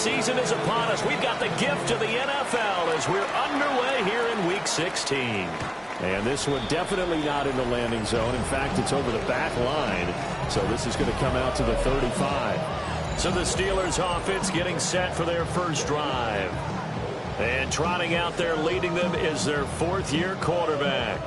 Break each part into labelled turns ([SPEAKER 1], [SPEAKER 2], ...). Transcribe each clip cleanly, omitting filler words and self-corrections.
[SPEAKER 1] season is upon us. We've got the gift of the NFL as we're underway here in Week 16.
[SPEAKER 2] And this one definitely not in the landing zone. In fact, it's over the back line. So this is going to come out to the 35.
[SPEAKER 1] So the Steelers offense getting set for their first drive. And trotting out there leading them is their fourth-year quarterback.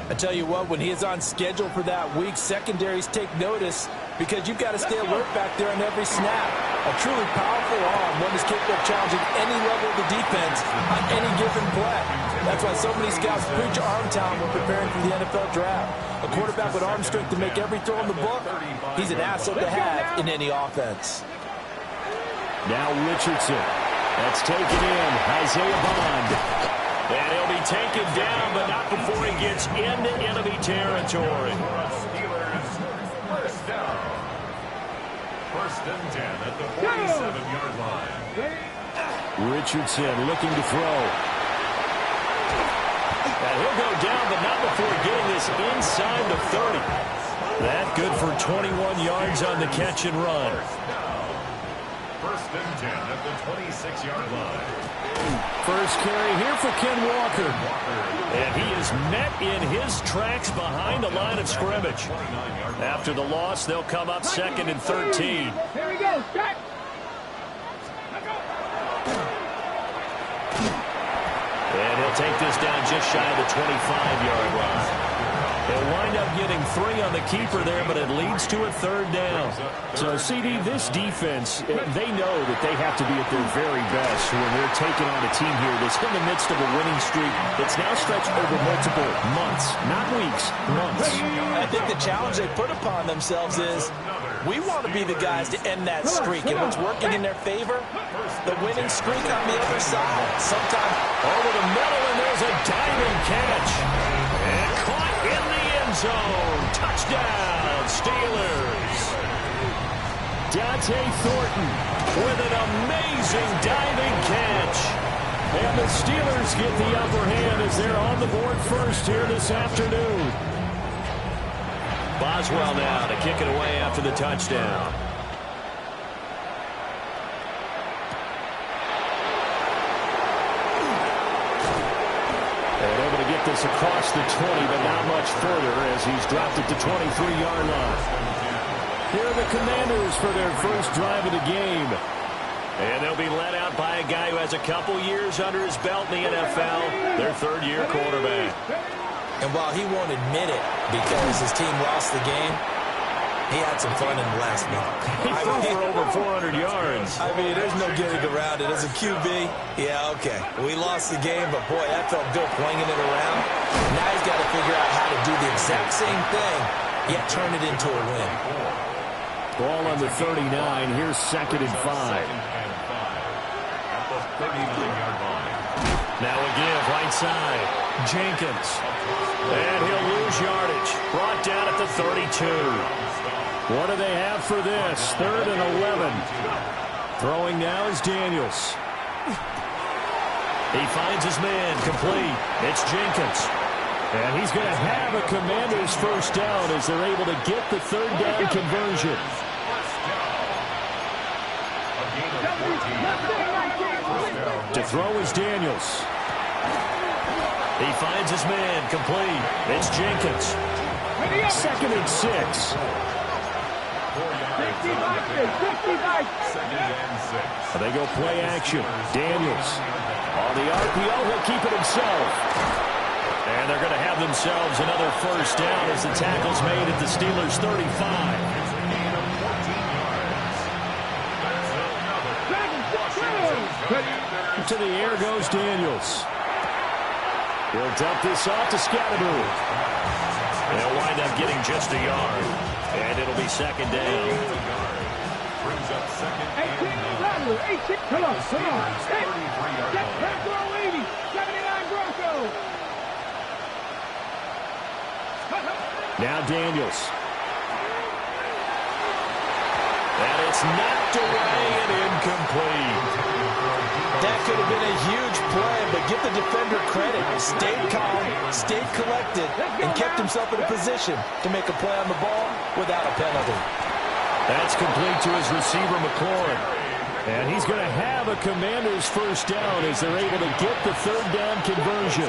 [SPEAKER 3] I tell you what, when he is on schedule for that week, secondaries take notice because you've got to stay alert back there on every snap. A truly powerful arm, one is capable of challenging any level of the defense on any given play. That's why so many scouts preach arm talent when preparing for the NFL draft. A quarterback with arm strength to make every throw in the book, he's an asset to have in any offense.
[SPEAKER 2] Now Richardson. That's taken in. Isaiah Bond.
[SPEAKER 1] And he'll be taken down, but not before he gets into enemy territory.
[SPEAKER 4] First down. First and 10 at the 47-yard line.
[SPEAKER 2] Richardson looking to throw.
[SPEAKER 1] And he'll go down, but not before getting this inside the 30. That good for 21 yards on the catch and run.
[SPEAKER 4] First and 10 at the 26-yard line.
[SPEAKER 2] First carry here for Ken Walker.
[SPEAKER 1] And he is met in his tracks behind the line of scrimmage. After the loss, they'll come up second and 13.
[SPEAKER 5] Here we go, Scott.
[SPEAKER 1] And he'll take this down just shy of the 25-yard line. He'll wind up getting 3 on the keeper there, but it leads to a third down.
[SPEAKER 2] So, CD, this defense, they know that they have to be at their very best when they're taking on a team here that's in the midst of a winning streak that's now stretched over multiple months, not weeks, months.
[SPEAKER 3] I think the challenge they put upon themselves is we want to be the guys to end that streak. And what's working in their favor? The winning streak on the other side. Sometimes
[SPEAKER 1] over the middle, and there's a diving catch. And caught in the end zone. Touchdown, Steelers.
[SPEAKER 2] Dante Thornton
[SPEAKER 1] With an amazing diving catch.
[SPEAKER 2] and the Steelers get the upper hand as they're on the board first here this afternoon.
[SPEAKER 1] Boswell now to kick it away after the touchdown.
[SPEAKER 2] And able to get this across the 20, but not much further as he's dropped it to 23-yard line. Here are the Commanders for their first drive of the game.
[SPEAKER 1] And they'll be led out by a guy who has a couple years under his belt in the NFL, their third-year quarterback.
[SPEAKER 3] And while he won't admit it because his team lost the game, he had some fun in the last month.
[SPEAKER 1] He threw for over 400 yards.
[SPEAKER 3] I mean, there's no getting around it. As a QB, yeah, okay. We lost the game, but boy, that felt good flinging it around. Now he's got to figure out how to do the exact same thing, yet turn it into a win.
[SPEAKER 2] Ball on the 39. Here's second and 5.
[SPEAKER 1] Now a give, right side. Jenkins. And he'll lose yardage. Brought down at the 32.
[SPEAKER 2] What do they have for this? Third and 11. Throwing now is Daniels.
[SPEAKER 1] He finds his man, complete. It's Jenkins.
[SPEAKER 2] And he's going to have a Commander's first down as they're able to get the third down conversion. To throw is Daniels.
[SPEAKER 1] He finds his man, complete. It's Jenkins.
[SPEAKER 2] Second and 6. They go play action. Daniels. On the RPO, he'll keep it himself.
[SPEAKER 1] And they're going to have themselves another first down as the tackle's made at the Steelers' 35.
[SPEAKER 2] To the air goes Daniels. He'll dump this off to Scatterboo.
[SPEAKER 1] They'll wind up getting just a yard. And it'll be second down.
[SPEAKER 4] Brings up second and
[SPEAKER 5] 18, come on. 79 Broncos.
[SPEAKER 2] Now Daniels.
[SPEAKER 1] And it's knocked away and incomplete.
[SPEAKER 3] That could have been a huge play, but give the defender credit. Stayed calm, stayed collected, and kept himself in a position to make a play on the ball without a penalty.
[SPEAKER 1] That's complete to his receiver, McLaurin.
[SPEAKER 2] And he's going to have a Commanders first down as they're able to get the third down conversion.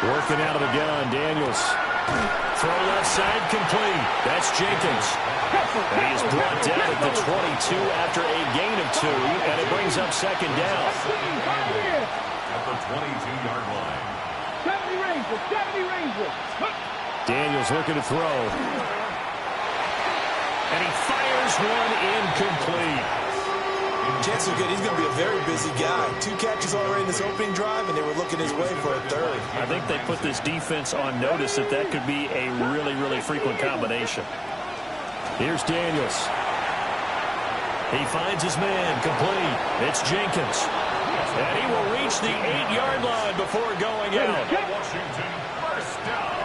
[SPEAKER 2] Working out of the gun, Daniels.
[SPEAKER 1] Throw left side complete. That's Jenkins. And he is brought down at the 22 after a gain of 2, and it brings up second down.
[SPEAKER 4] At the 22-yard line.
[SPEAKER 5] 70 Rangers.
[SPEAKER 2] Daniels looking to throw.
[SPEAKER 1] And he fires one incomplete.
[SPEAKER 3] Chances are good. He's going to be a very busy guy. 2 catches already in this opening drive, and they were looking his way for a third.
[SPEAKER 1] I think they put this defense on notice that that could be a really, really frequent combination.
[SPEAKER 2] Here's Daniels.
[SPEAKER 1] He finds his man complete. It's Jenkins. And he will reach the 8-yard line before going out.
[SPEAKER 4] Washington, first down.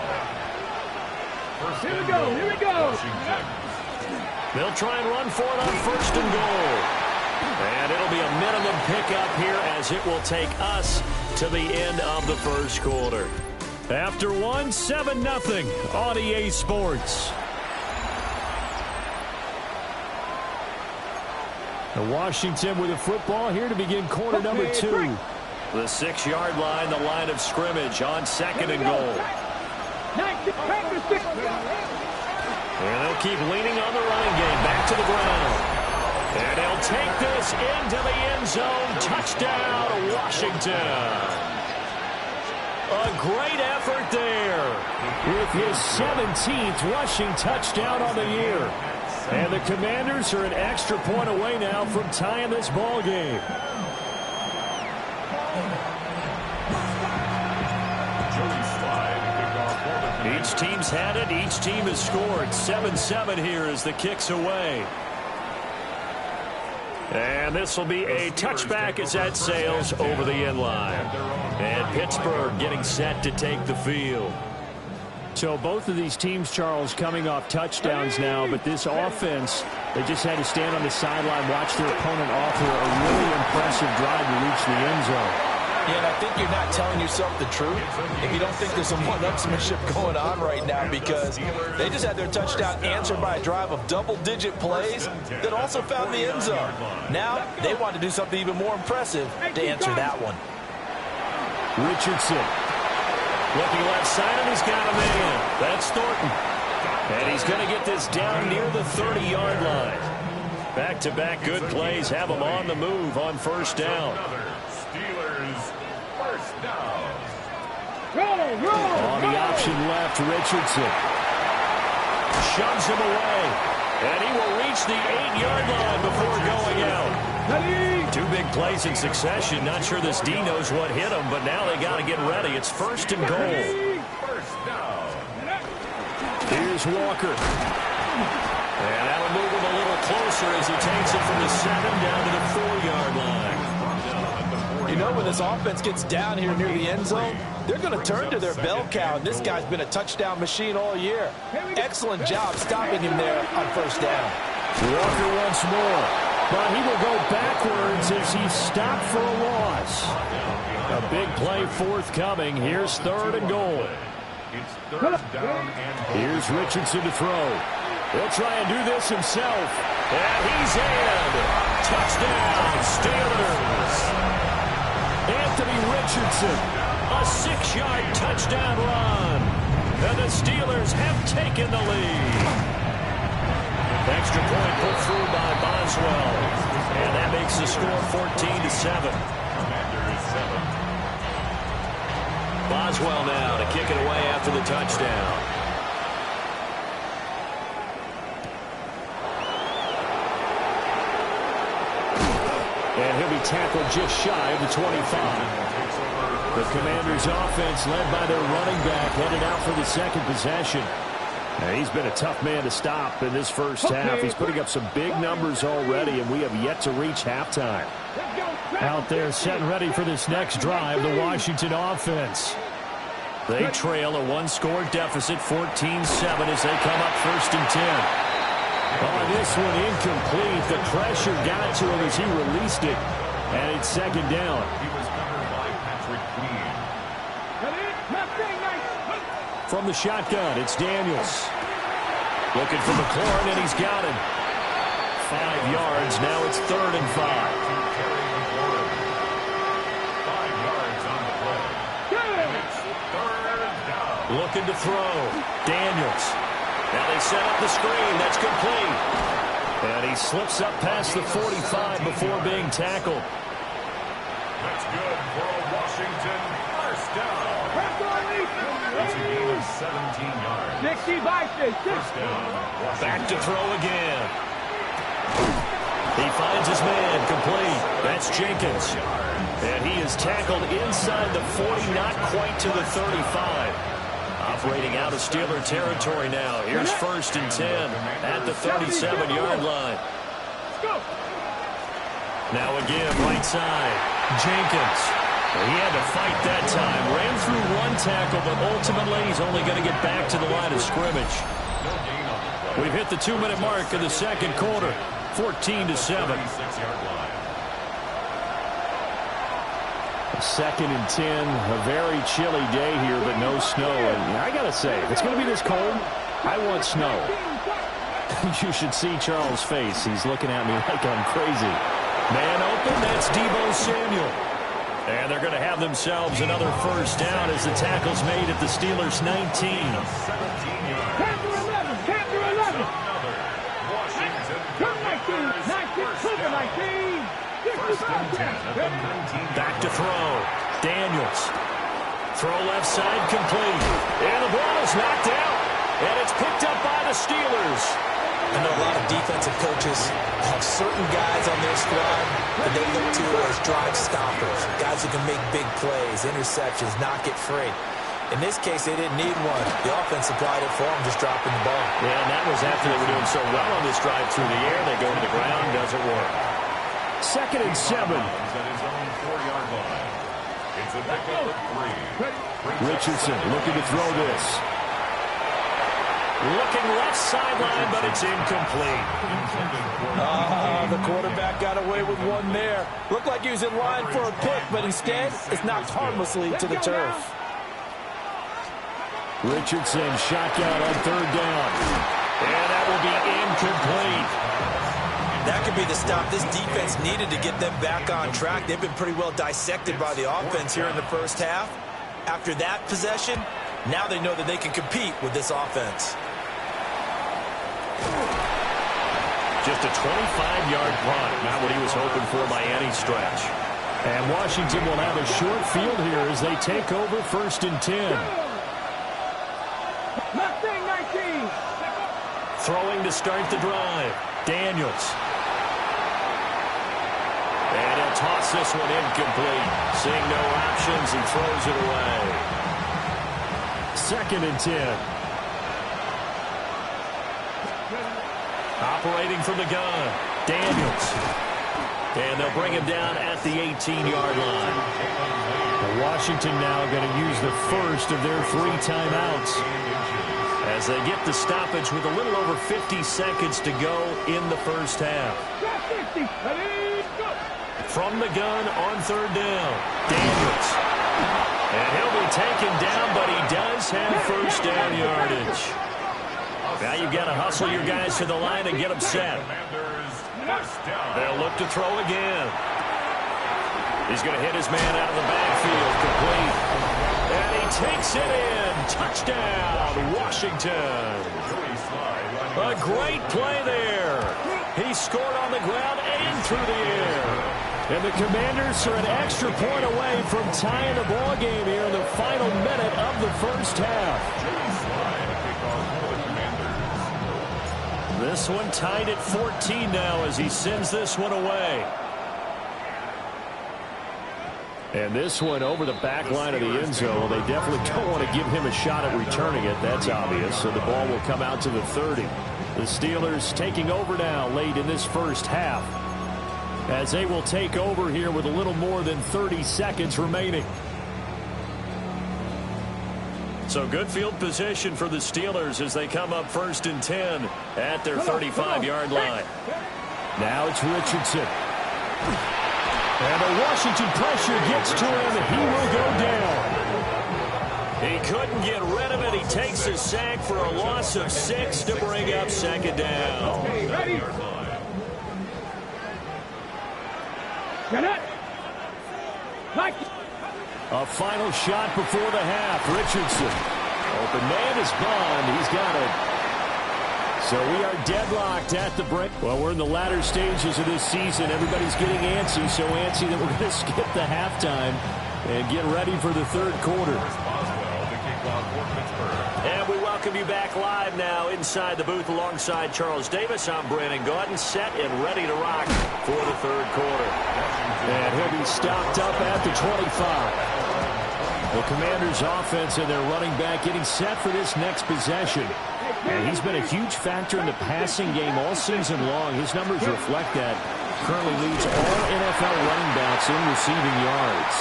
[SPEAKER 5] Here we go.
[SPEAKER 1] They'll try and run for it on first and goal. And it'll be a minimum pickup here as it will take us to the end of the first quarter.
[SPEAKER 2] After 7-0 on EA Sports. Washington with a football here to begin quarter number 2.
[SPEAKER 1] The 6-yard line, the line of scrimmage on second and goal. And they'll keep leaning on the running game. Back to the ground. And he'll take this into the end zone. Touchdown, Washington. A great effort there.
[SPEAKER 2] With his 17th rushing touchdown on the year. And the Commanders are an extra point away now from tying this ball game.
[SPEAKER 1] Each team's had it. Each team has scored. 7-7 here as the kick's away. And this will be a touchback as that sails over the end line. And Pittsburgh getting set to take the field.
[SPEAKER 2] So both of these teams, Charles, coming off touchdowns now, but this offense, they just had to stand on the sideline, watch their opponent offer a really impressive drive to reach the end zone.
[SPEAKER 3] Yeah, and I think you're not telling yourself the truth if you don't think there's some one-upsmanship going on right now, because they just had their touchdown answered by a drive of double-digit plays that also found the end zone. Now they want to do something even more impressive to answer that one.
[SPEAKER 2] Richardson.
[SPEAKER 1] Looking left side, and he's got a man. That's Thornton. And he's going to get this down near the 30-yard line. Back-to-back good plays have him on the move on first down.
[SPEAKER 4] Steelers, first down.
[SPEAKER 2] On the option left, Richardson.
[SPEAKER 1] Shoves him away. And he will reach the 8-yard line before going out. 2 big plays in succession. Not sure this D knows what hit him, but now they got to get ready. It's first and goal.
[SPEAKER 4] First down.
[SPEAKER 2] Here's Walker.
[SPEAKER 1] And that'll move him a little closer as he takes it from the 7 down to the 4-yard line.
[SPEAKER 3] You know, when this offense gets down here near the end zone, they're going to turn to their bell cow, and this guy's been a touchdown machine all year. Excellent job stopping him there on first down.
[SPEAKER 2] Walker once more, but he will go backwards as he stopped for a loss. A big play forthcoming. Here's third and goal.
[SPEAKER 4] It's third down and goal.
[SPEAKER 2] Here's Richardson to throw. He'll try and do this himself.
[SPEAKER 1] And he's in. Touchdown, Steelers.
[SPEAKER 2] Anthony Richardson.
[SPEAKER 1] A 6-yard touchdown run. And the Steelers have taken the lead. Extra point put through by Boswell. And that makes the score 14-7. Boswell now to kick it away after the touchdown.
[SPEAKER 2] And he'll be tackled just shy of the 25. The Commanders' offense, led by their running back, headed out for the second possession. Now, he's been a tough man to stop in this first half. He's putting up some big numbers already, and we have yet to reach halftime. Out there setting ready for this next drive, the Washington offense.
[SPEAKER 1] They trail a 1-score deficit, 14-7, as they come up first and 10.
[SPEAKER 2] On this one, incomplete. The pressure got to him as he released it, and it's second down.
[SPEAKER 4] He was covered by Patrick Queen.
[SPEAKER 2] From the shotgun, it's Daniels.
[SPEAKER 1] Looking for McLaurin, and he's got him.
[SPEAKER 2] 5 yards. Now it's 3rd and 5.
[SPEAKER 4] 5 yards on the play. And it's 3rd down.
[SPEAKER 2] Looking to throw. Daniels. Now they set up the screen. That's complete. And he slips up past the 45 before being tackled.
[SPEAKER 4] That's good for a Washington first down. It's a gain of 17 yards.
[SPEAKER 5] 60 by 60.
[SPEAKER 4] First down.
[SPEAKER 2] Back to throw again. He finds his man complete. That's Jenkins. And he is tackled inside the 40, not quite to the 35. Operating out of Steeler territory now. Here's 1st and 10 at the 37-yard line. Now again, right side. Jenkins. He had to fight that time. Ran through one tackle, but ultimately he's only going to get back to the line of scrimmage. We've hit the 2-minute mark in the second quarter. 14-7.
[SPEAKER 4] 36-yard line.
[SPEAKER 2] 2nd and 10. A very chilly day here, but no snow. And I got to say, if it's going to be this cold, I want snow. You should see Charles' face. He's looking at me like I'm crazy. Man open, that's Deebo Samuel. And they're going to have themselves another first down as the tackle's made at the Steelers' 19.
[SPEAKER 4] 17 yards.
[SPEAKER 5] Count to 11.
[SPEAKER 4] Another Washington.
[SPEAKER 5] Come 19. 19.
[SPEAKER 4] 1st and 10 at the 19.
[SPEAKER 2] Back to throw. Daniels. Throw left side complete. And the ball is knocked out. And it's picked up by the Steelers.
[SPEAKER 3] I know a lot of defensive coaches have certain guys on their squad that they look to as drive stoppers, guys who can make big plays, interceptions, not get free. In this case, they didn't need one. The offense supplied it for them, just dropping the ball.
[SPEAKER 2] Yeah, and that was after they were doing so well on this drive through the air. They go to the ground, doesn't work. 2nd and 7.
[SPEAKER 4] At his own 4-yard line. It's a pickup of 3.
[SPEAKER 2] Richardson looking to throw this. Looking left sideline, but it's incomplete.
[SPEAKER 3] The quarterback got away with one there. Looked like he was in line for a pick, but instead, it's knocked harmlessly to the turf.
[SPEAKER 2] Richardson shotgun on 3rd down. And that will be incomplete.
[SPEAKER 3] That could be the stop this defense needed to get them back on track. They've been pretty well dissected by the offense here in the first half. After that possession, now they know that they can compete with this offense.
[SPEAKER 2] Just a 25-yard punt. Not what he was hoping for by any stretch. And Washington will have a short field here as they take over 1st and 10.
[SPEAKER 5] Mustang 19.
[SPEAKER 2] Throwing to start the drive. Daniels. And he'll toss this one incomplete. Seeing no options and throws it away. 2nd and 10. Operating from the gun. Daniels. And they'll bring him down at the 18-yard line. Washington now going to use the first of their 3 timeouts as they get the stoppage with a little over 50 seconds to go in the first half. From the gun on 3rd down. Daniels. And he'll be taken down, but he does have first down yardage. Now you've got to hustle your guys to the line and get them set. They'll look to throw again. He's going to hit his man out of the backfield, complete. And he takes it in. Touchdown, Washington. A great play there. He scored on the ground and through the air. And the Commanders are an extra point away from tying the ball game here in the final minute of the first half. This one tied at 14 now as he sends this one away. And this one over the back line of the end zone. They definitely don't want to give him a shot at returning it. That's obvious. So the ball will come out to the 30. The Steelers taking over now late in this first half, as they will take over here with a little more than 30 seconds remaining. So good field position for the Steelers as they come up 1st and 10 at their 35-yard line. Now it's Richardson. And the Washington pressure gets to him, and he will go down. He couldn't get rid of it. He takes a sack for a loss of 6 to bring up 2nd down. A final shot before the half. Richardson. Open man is Bond. He's got it. So we are deadlocked at the break. Well, we're in the latter stages of this season. Everybody's getting antsy, so antsy that we're going to skip the halftime and get ready for the third quarter.
[SPEAKER 1] And we welcome you back live now inside the booth alongside Charles Davis. I'm Brandon Gaudin, set and ready to rock for the third quarter.
[SPEAKER 2] And he'll be stopped up at the 25. The Commanders' offense and their running back getting set for this next possession. And he's been a huge factor in the passing game all season long. His numbers reflect that. Currently leads all NFL running backs in receiving yards.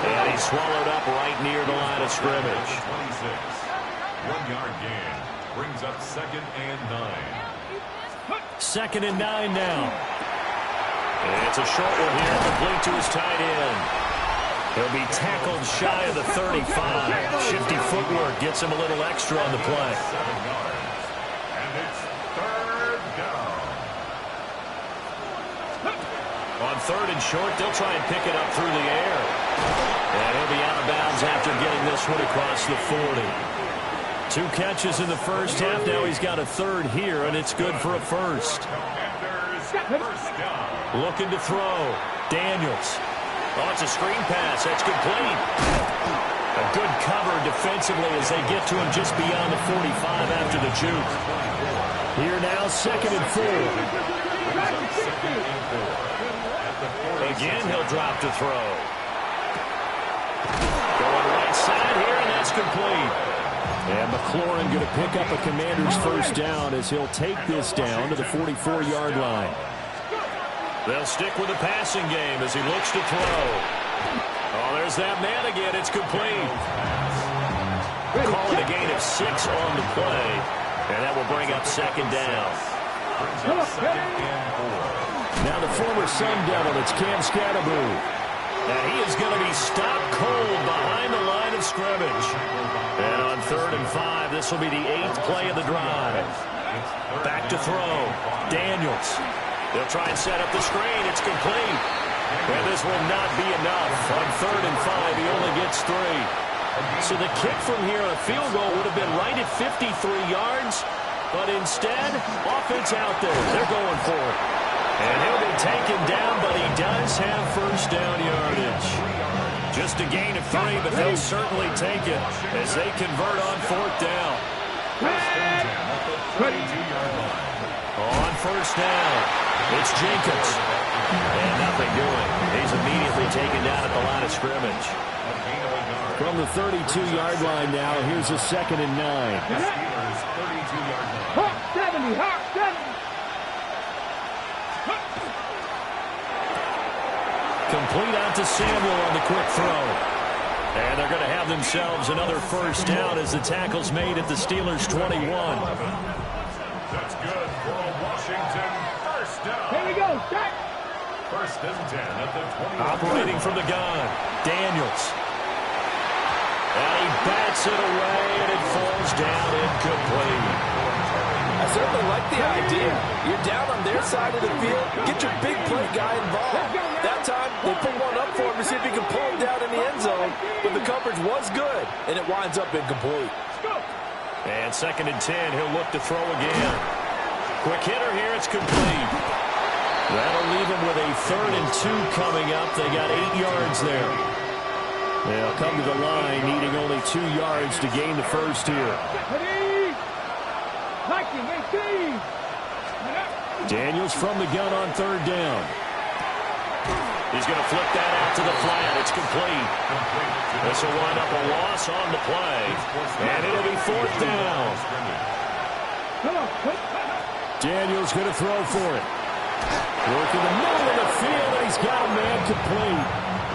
[SPEAKER 1] And he's swallowed up right near the line of scrimmage.
[SPEAKER 4] 26. 1-yard gain. Brings up 2nd and 9.
[SPEAKER 2] 2nd and 9 now.
[SPEAKER 1] And it's a short one here, complete to his tight end. He'll be tackled shy of the 35. Shifty footwork gets him a little extra on the play.
[SPEAKER 4] 7 yards. And it's 3rd down.
[SPEAKER 1] On 3rd and short, they'll try and pick it up through the air. And he'll be out of bounds after getting this one across the 40.
[SPEAKER 2] 2 catches in the first half. Now he's got a 3rd here, and it's good for a first.
[SPEAKER 4] First down.
[SPEAKER 1] Looking to throw. Daniels. Oh, it's a screen pass. That's complete. A good cover defensively as they get to him just beyond the 45 after the juke.
[SPEAKER 2] Here now, 2nd and
[SPEAKER 1] 4. Again, he'll drop to throw. Going right side here, and that's complete.
[SPEAKER 2] And McLaurin going to pick up a Commander's first down as he'll take this down to the 44-yard line.
[SPEAKER 1] They'll stick with the passing game as he looks to throw. Oh, there's that man again. It's complete. Call it a gain of 6 on the play, and that will bring up 2nd down.
[SPEAKER 2] Now the former Sun Devil, it's Cam Scatterboo.
[SPEAKER 1] And he is going to be stopped cold behind the line of scrimmage. And on 3rd and 5, this will be the 8th play of the drive. Back to throw. Daniels. They'll try and set up the screen. It's complete. And this will not be enough. On 3rd and 5, he only gets 3. So the kick from here, a field goal, would have been right at 53 yards. But instead, offense out there. They're going for it. And he'll be taken down, but he does have first down yardage. Just a gain of 3, but they'll certainly take it as they convert on 4th down. On 1st down, it's Jenkins. And nothing doing. He's immediately taken down at the line of scrimmage.
[SPEAKER 2] From the 32-yard line now, here's a 2nd and 9.
[SPEAKER 5] Hawk 70, Hawk 70.
[SPEAKER 1] Complete out to Samuel on the quick throw. And they're going to have themselves another first down as the tackle's made at the Steelers' 21.
[SPEAKER 4] That's good for a Washington first down.
[SPEAKER 5] Here we go, Jack.
[SPEAKER 4] 1st and 10 at the 20.
[SPEAKER 1] Operating from the gun, Daniels. And he bats it away, and it falls down incomplete.
[SPEAKER 3] I certainly like the idea. You're down on their side of the field. Get your big play guy involved. That time, they put one up for him to see if he can pull him down in the end zone. But the coverage was good, and it winds up incomplete.
[SPEAKER 1] And 2nd and 10, he'll look to throw again. Quick hitter here, it's complete. That'll leave him with a 3rd and 2 coming up. They got 8 yards there. They'll come to the line, needing only 2 yards to gain the first here.
[SPEAKER 2] Daniels from the gun on 3rd down.
[SPEAKER 1] He's going to flip that out to the flat. It's complete. This will wind up a loss on the play. And it'll be 4th down.
[SPEAKER 2] Daniels going to throw for it. Working the middle of the field, and he's got a man complete.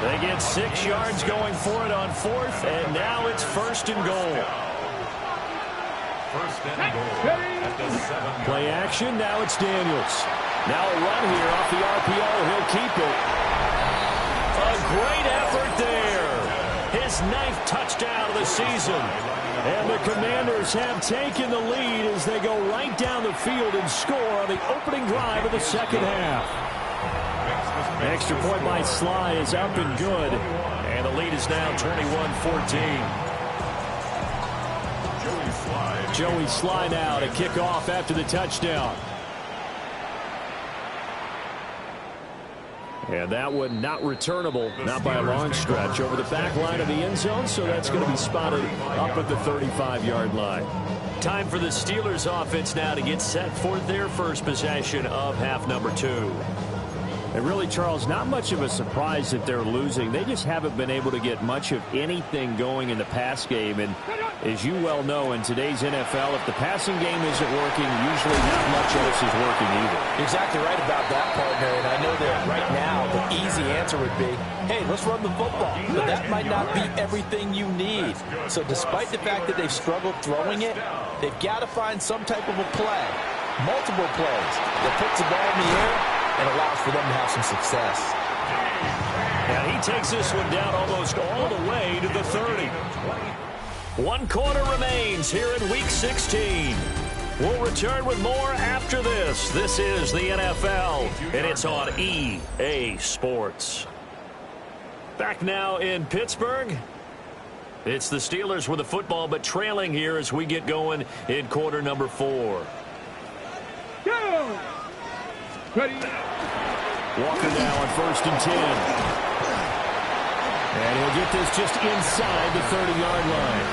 [SPEAKER 1] They get 6 yards going for it on 4th, and now it's 1st and goal.
[SPEAKER 4] 1st and goal at the 7.
[SPEAKER 2] Play action, now it's Daniels. Now a run here off the RPO, he'll keep it.
[SPEAKER 1] A great effort there. His 9th touchdown of the season.
[SPEAKER 2] And the Commanders have taken the lead as they go right down the field and score on the opening drive of the second half. Extra point by Sly is up and good.
[SPEAKER 1] And the lead is now 21-14.
[SPEAKER 2] Joey Sly now to kick off after the touchdown. And that one not returnable, not by a long stretch, over the back line of the end zone, so that's going to be spotted up at the 35-yard line.
[SPEAKER 1] Time for the Steelers offense now to get set for their first possession of half number 2.
[SPEAKER 2] And really, Charles, not much of a surprise that they're losing. They just haven't been able to get much of anything going in the pass game. And as you well know, in today's NFL, if the passing game isn't working, usually not much else is working either.
[SPEAKER 3] You're exactly right about that, partner. And I know that right now the easy answer would be, hey, let's run the football. But that might not be everything you need. So despite the fact that they've struggled throwing it, they've got to find some type of a play, multiple plays, that puts the ball in the air and allows for them to have some success.
[SPEAKER 1] Now he takes this one down almost all the way to the 30. 1 quarter remains here in Week 16. We'll return with more after this. This is the NFL, and it's on EA Sports. Back now in Pittsburgh. It's the Steelers with the football, but trailing here as we get going in quarter number 4.
[SPEAKER 5] Go! Ready.
[SPEAKER 2] Walker now on 1st and 10. And he'll get this just inside the 30-yard line.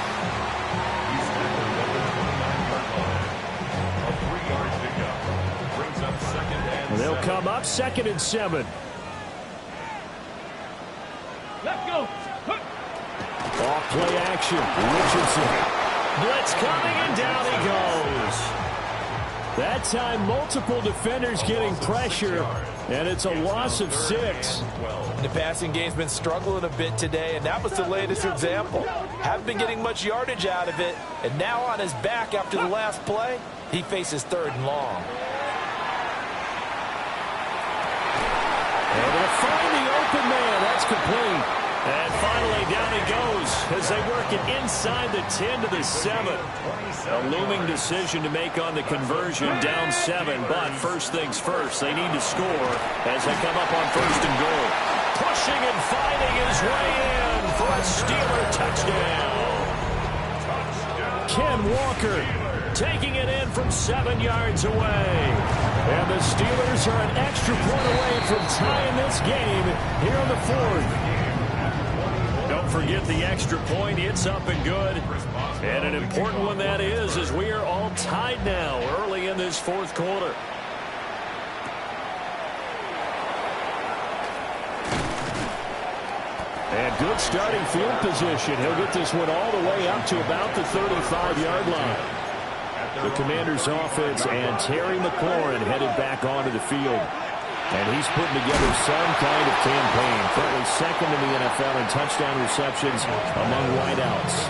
[SPEAKER 2] They'll come up 2nd and 7.
[SPEAKER 5] Let's go.
[SPEAKER 2] Off play action. Richardson.
[SPEAKER 1] Blitz coming, and down he goes.
[SPEAKER 2] That time, multiple defenders getting pressure, and it's a loss of 6.
[SPEAKER 3] The passing game's been struggling a bit today, and that was the latest example. Haven't been getting much yardage out of it, and now on his back after the last play, he faces 3rd and long.
[SPEAKER 2] And they'll find the open man. That's complete.
[SPEAKER 1] And finally, down he goes as they work it inside the 10 to the 7. A looming decision to make on the conversion, down 7. But first things first, they need to score as they come up on 1st and goal. Pushing and fighting his way in for a Steeler touchdown.
[SPEAKER 2] Ken Walker taking it in from 7 yards away. And the Steelers are an extra point away from tying this game here in the 4th.
[SPEAKER 1] Don't forget the extra point. It's up and good. And an important one that is, as we are all tied now early in this 4th quarter.
[SPEAKER 2] And good starting field position. He'll get this one all the way up to about the 35-yard line. The Commanders' offense and Terry McLaurin headed back onto the field. And he's putting together some kind of campaign. Currently 2nd in the NFL in touchdown receptions among wideouts.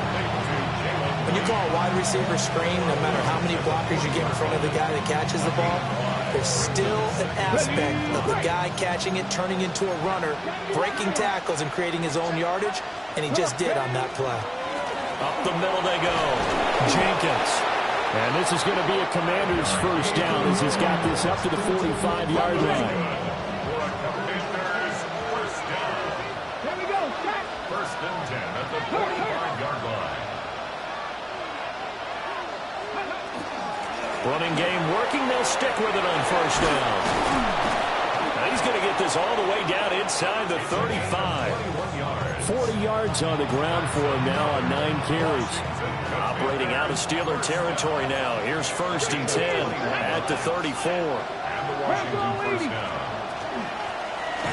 [SPEAKER 6] When you call a wide receiver screen, no matter how many blockers you get in front of the guy that catches the ball, there's still an aspect of the guy catching it, turning into a runner, breaking tackles and creating his own yardage, and he just did on that play.
[SPEAKER 1] Up the middle they go. Jenkins.
[SPEAKER 2] And this is going to be a Commander's first down as he's got this up to the 45-yard line.
[SPEAKER 5] Here we go. Back.
[SPEAKER 4] 1st and 10 at the 45-yard line.
[SPEAKER 1] Running game working. They'll stick with it on 1st down. Now he's going to get this all the way down inside the 35.
[SPEAKER 2] 40 yards on the ground for him now on 9 carries.
[SPEAKER 1] Operating out of Steeler territory now. Here's 1st and 10 at the 34.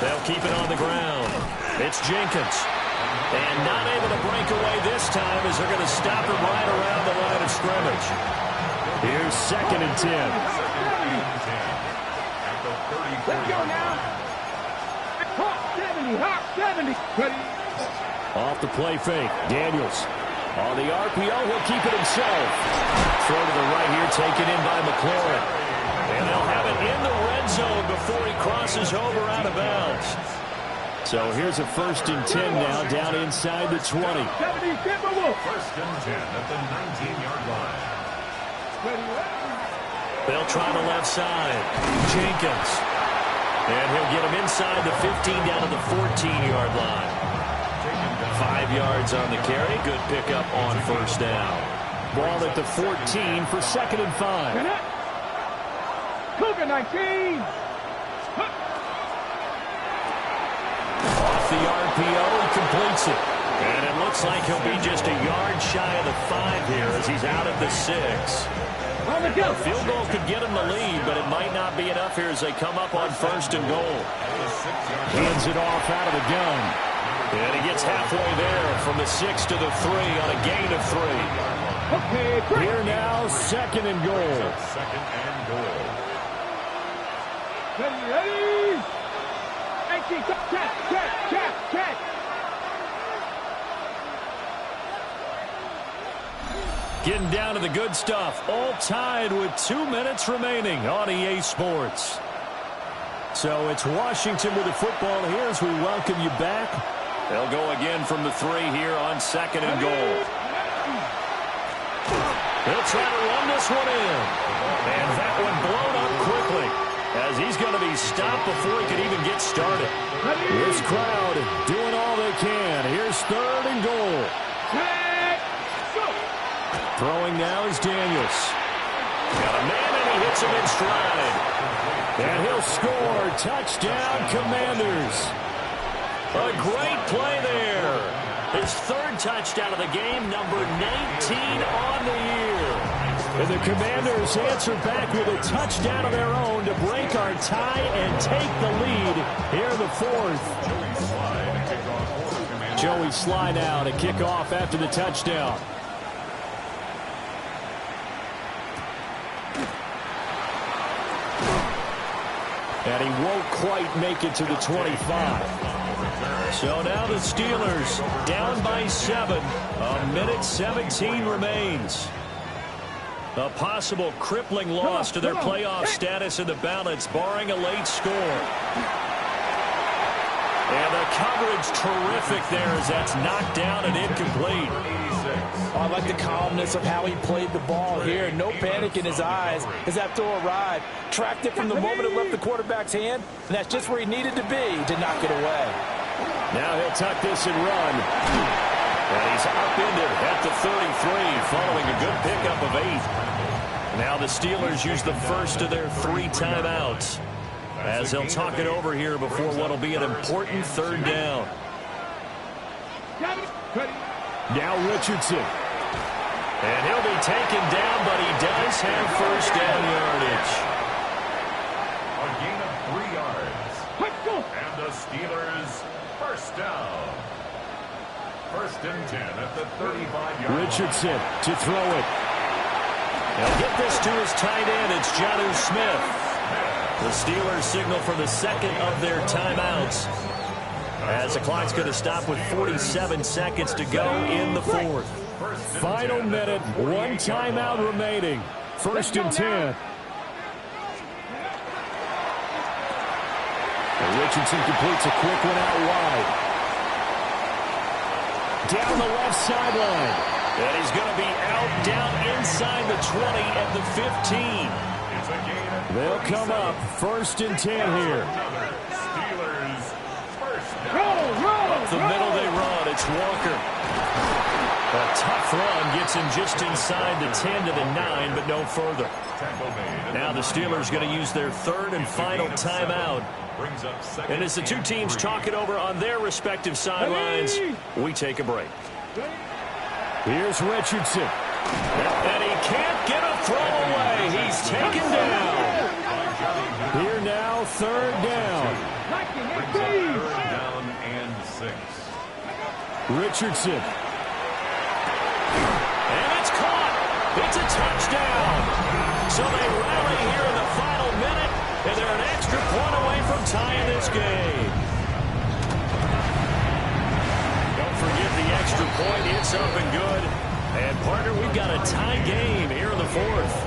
[SPEAKER 1] They'll keep it on the ground. It's Jenkins. And not able to break away this time as they're going to stop him right around the line of scrimmage.
[SPEAKER 2] Here's 2nd and 10.
[SPEAKER 5] Let's go now. Hawk 70. Hawk 70. Ready.
[SPEAKER 2] Off the play fake. Daniels. On the RPO, he'll keep it himself. Throw to the right here, taken in by McLaurin.
[SPEAKER 1] And they'll have it in the red zone before he crosses over out of bounds.
[SPEAKER 2] So here's a 1st and 10 now, down inside the 20.
[SPEAKER 5] 70.
[SPEAKER 4] 1st and 10 at the 19-yard line.
[SPEAKER 1] They'll try the left side. Jenkins. And he'll get him inside the 15 down to the 14-yard line. 5 yards on the carry. Good pickup on first down.
[SPEAKER 2] Ball at the 14 for 2nd and 5.
[SPEAKER 5] Cougar 19.
[SPEAKER 1] Off the RPO, he completes it. And it looks like he'll be just a yard shy of the 5 here as he's out at the 6. A field goal could get him the lead, but it might not be enough here as they come up on 1st and goal.
[SPEAKER 2] Hands it off out of the gun.
[SPEAKER 1] And he gets halfway there from the 6 to the 3 on a gain of 3.
[SPEAKER 5] Okay, great.
[SPEAKER 2] Here now, 2nd and goal.
[SPEAKER 4] 2nd and goal.
[SPEAKER 5] Ready? 18, check.
[SPEAKER 1] Getting down to the good stuff. All tied with 2 minutes remaining on EA Sports.
[SPEAKER 2] So it's Washington with the football here as we welcome you back.
[SPEAKER 1] They'll go again from the 3 here on 2nd and goal. He'll try to run this one in. And that one blown up quickly as he's going to be stopped before he can even get started.
[SPEAKER 2] This crowd doing all they can. Here's 3rd and goal. Throwing now is Daniels.
[SPEAKER 1] Got a man and he hits him in stride.
[SPEAKER 2] And he'll score. Touchdown, Commanders.
[SPEAKER 1] A great play there. His 3rd touchdown of the game, number 19 on the year.
[SPEAKER 2] And the Commanders answer back with a touchdown of their own to break our tie and take the lead here in the 4th. Joey Sly now to kick off after the touchdown. And he won't quite make it to the 25.
[SPEAKER 1] So now the Steelers down by 7. A minute 17 remains. A possible crippling loss to their playoff status in the balance, barring a late score. And the coverage terrific there as that's knocked down and incomplete.
[SPEAKER 3] I like the calmness of how he played the ball here. No panic in his eyes as that throw arrived. Tracked it from the moment it left the quarterback's hand, and that's just where he needed to be to knock it away.
[SPEAKER 2] Now he'll tuck this and run.
[SPEAKER 1] And he's upended at the 33 following a good pickup of 8. Now the Steelers use the first of their 3 timeouts as they'll talk it over here before what will be an important 3rd down.
[SPEAKER 2] Now Richardson.
[SPEAKER 1] And he'll be taken down, but he does have first down yardage.
[SPEAKER 4] A gain of 3 yards. And the Steelers first down. 1st and 10 at the 35-yard line.
[SPEAKER 2] Richardson to throw it.
[SPEAKER 1] He'll get this to his tight end. It's Jonnu Smith. The Steelers signal for the 2nd of their timeouts as the clock's going to stop with 47 seconds to go in the 4th.
[SPEAKER 2] Final minute, 1 timeout remaining. 1st and 10. And Richardson completes a quick one out wide. Down the left sideline.
[SPEAKER 1] And he's going to be out down inside the 20 at the 15.
[SPEAKER 2] They'll come up 1st and 10 here.
[SPEAKER 4] Steelers first down.
[SPEAKER 1] Up the middle they run. It's Walker. A tough run gets him just inside the 10 to the 9, but no further. Now the Steelers going to use their 3rd and final timeout. And as the 2 teams talk it over on their respective sidelines, we take a break.
[SPEAKER 2] Here's Richardson.
[SPEAKER 1] And he can't get a throw away. He's taken down.
[SPEAKER 2] Here now, 3rd down.
[SPEAKER 4] 3rd down and 6.
[SPEAKER 2] Richardson.
[SPEAKER 1] And it's caught. It's a touchdown. So they rally here in the final minute, and they're an extra point away from tying this game. Don't forget the extra point. It's up and good. And, partner, we've got a tie game here in the 4th.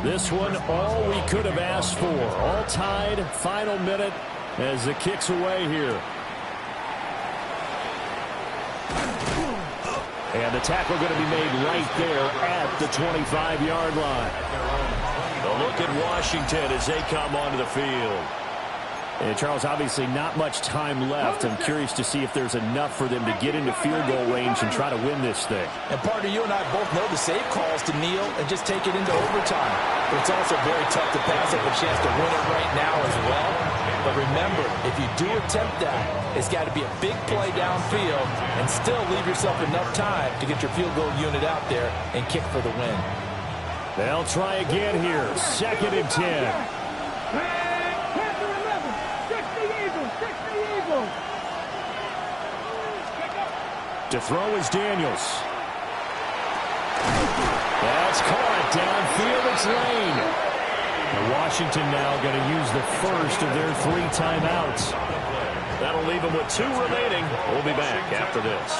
[SPEAKER 2] This one, all we could have asked for. All tied, final minute as the kick's away here. And the tackle going to be made right there at the 25-yard line.
[SPEAKER 1] A look at Washington as they come onto the field.
[SPEAKER 2] And Charles, obviously not much time left. I'm curious to see if there's enough for them to get into field goal range and try to win this thing.
[SPEAKER 3] And partner, you and I both know the save calls to kneel and just take it into overtime. But it's also very tough to pass up a chance to win it right now as well. But remember, if you do attempt that, it's got to be a big play downfield and still leave yourself enough time to get your field goal unit out there and kick for the win.
[SPEAKER 2] They'll try again here. 2nd and 10. To throw is Daniels. That's caught downfield. It's Lane. And Washington now going to use the first of their 3 timeouts.
[SPEAKER 1] That'll leave them with 2 remaining. We'll be back after this.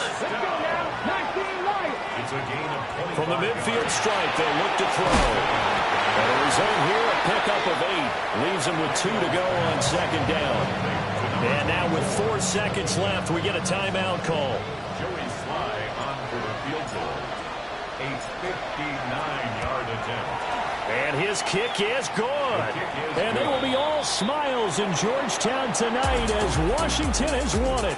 [SPEAKER 1] From the midfield stripe, they'll look to throw. And a result here, a pickup of 8. Leaves them with 2 to go on 2nd down. And now with 4 seconds left, we get a timeout call.
[SPEAKER 4] A 59-yard attempt.
[SPEAKER 1] And his kick is good.
[SPEAKER 2] And they will be all smiles in Georgetown tonight as Washington has won it.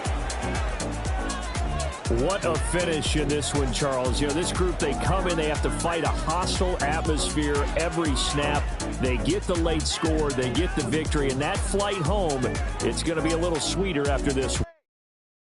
[SPEAKER 2] What a finish in this one, Charles. You know, this group, they come in, they have to fight a hostile atmosphere every snap. They get the late score, they get the victory, and that flight home, it's going to be a little sweeter after this one.